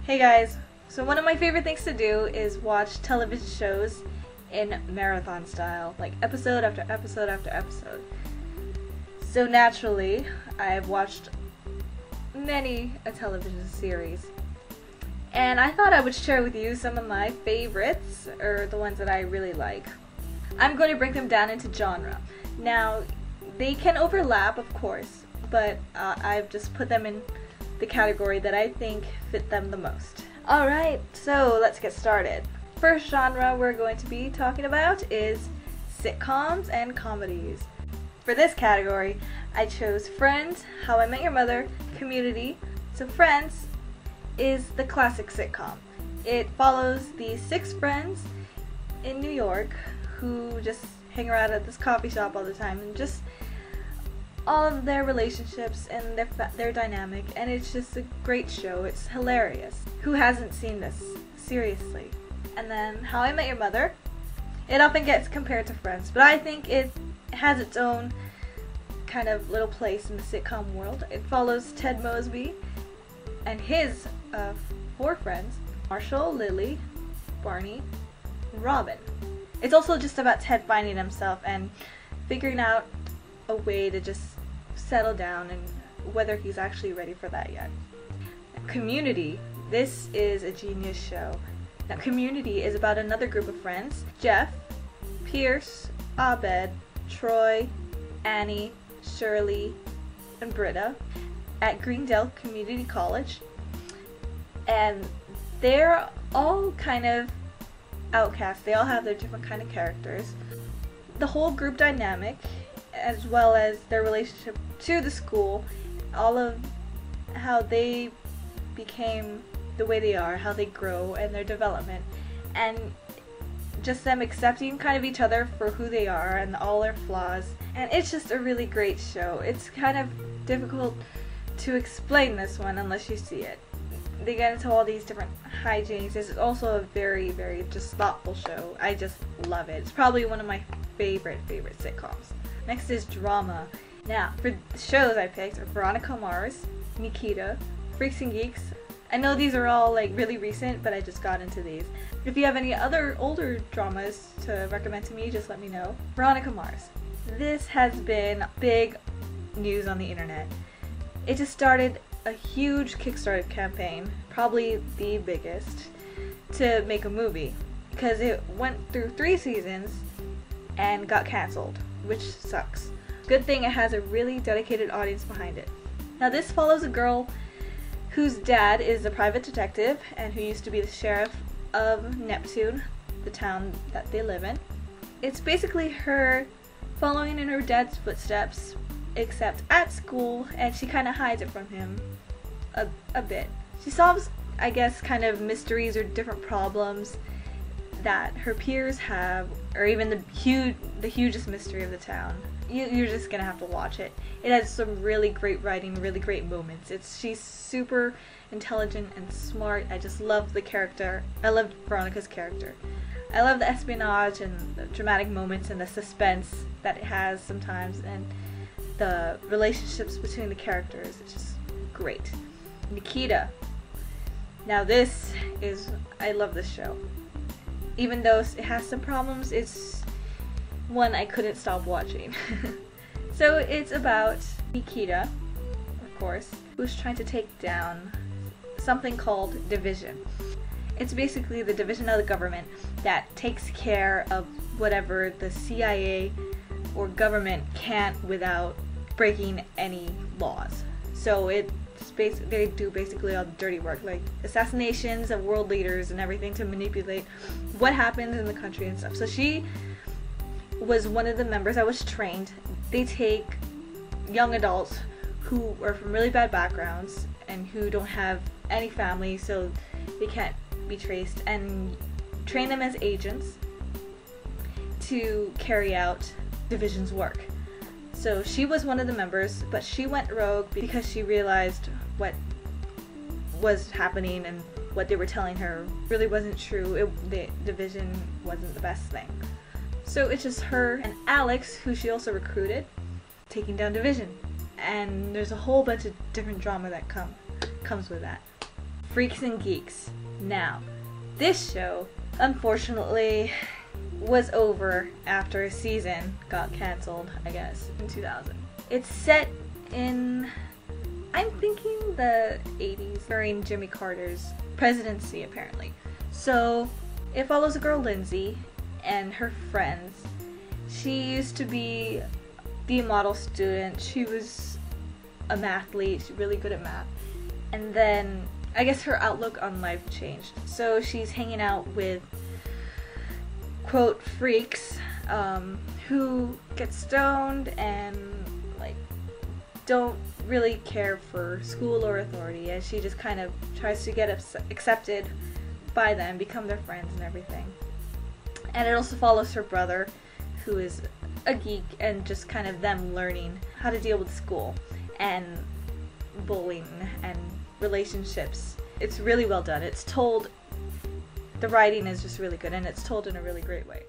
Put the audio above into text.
Hey guys, so one of my favorite things to do is watch television shows in marathon style, like episode after episode after episode. So naturally, I've watched many a television series. And I thought I would share with you some of my favorites, or the ones that I really like. I'm going to break them down into genre. Now, they can overlap, of course, but I've just put them in the category that I think fit them the most. Alright, so let's get started. First genre we're going to be talking about is sitcoms and comedies. For this category, I chose Friends, How I Met Your Mother, Community. So Friends is the classic sitcom. It follows the 6 friends in New York who just hang around at this coffee shop all the time, and just all of their relationships and their dynamic, and it's just a great show. It's hilarious. Who hasn't seen this? Seriously. And then How I Met Your Mother. It often gets compared to Friends, but I think it has its own kind of little place in the sitcom world. It follows Ted Mosby and his 4 friends: Marshall, Lily, Barney, and Robin. It's also just about Ted finding himself and figuring out a way to just settle down, and whether he's actually ready for that yet. Community. This is a genius show. Now, Community is about another group of friends: Jeff, Pierce, Abed, Troy, Annie, Shirley, and Britta at Greendale Community College. And they're all kind of outcasts. They all have their different kind of characters. The whole group dynamic, as well as their relationship to the school, all of how they became the way they are, how they grow, and their development, and just them accepting kind of each other for who they are and all their flaws. And it's just a really great show. It's kind of difficult to explain this one unless you see it. They get into all these different hijinks. It's also a very, very just thoughtful show. I just love it. It's probably one of my favorite sitcoms. Next is drama. Now, for the shows I picked are Veronica Mars, Nikita, Freaks and Geeks. I know these are all like really recent, but I just got into these. If you have any other older dramas to recommend to me, just let me know. Veronica Mars. This has been big news on the internet. It just started a huge Kickstarter campaign, probably the biggest, to make a movie, because it went through 3 seasons and got cancelled, which sucks. Good thing it has a really dedicated audience behind it. Now, this follows a girl whose dad is a private detective and who used to be the sheriff of Neptune, the town that they live in. It's basically her following in her dad's footsteps, except at school, and she kind of hides it from him a bit. She solves, I guess, kind of mysteries or different problems that her peers have, or even the hugest mystery of the town. You're just gonna have to watch it. It has some really great writing, really great moments. She's super intelligent and smart. I just love the character. I love Veronica's character. I love the espionage and the dramatic moments and the suspense that it has sometimes, and the relationships between the characters. It's just great. Nikita. Now this is, I love this show. Even though it has some problems, it's one I couldn't stop watching. So it's about Nikita, of course, who's trying to take down something called Division. It's basically the division of the government that takes care of whatever the CIA or government can't without breaking any laws. So they do basically all the dirty work, like assassinations of world leaders and everything, to manipulate what happens in the country and stuff. So she was one of the members that was trained. They take young adults who are from really bad backgrounds and who don't have any family, so they can't be traced, and train them as agents to carry out Division's work. So she was one of the members, but she went rogue because she realized what was happening and what they were telling her really wasn't true. The Division wasn't the best thing. So it's just her and Alex, who she also recruited, taking down Division. And there's a whole bunch of different drama that comes with that. Freaks and Geeks. Now, this show, unfortunately, was over after a season got canceled, I guess, in 2000. It's set in, I'm thinking, the 80s, during Jimmy Carter's presidency, apparently. So, it follows a girl, Lindsay, and her friends. She used to be the model student. She was a mathlete. She's really good at math. And then, I guess her outlook on life changed. So she's hanging out with, quote, freaks, who get stoned and, like, don't really care for school or authority, as she just kind of tries to get accepted by them, become their friends and everything. And it also follows her brother, who is a geek, and just kind of them learning how to deal with school and bullying and relationships. It's really well done. It's told, the writing is just really good, and it's told in a really great way.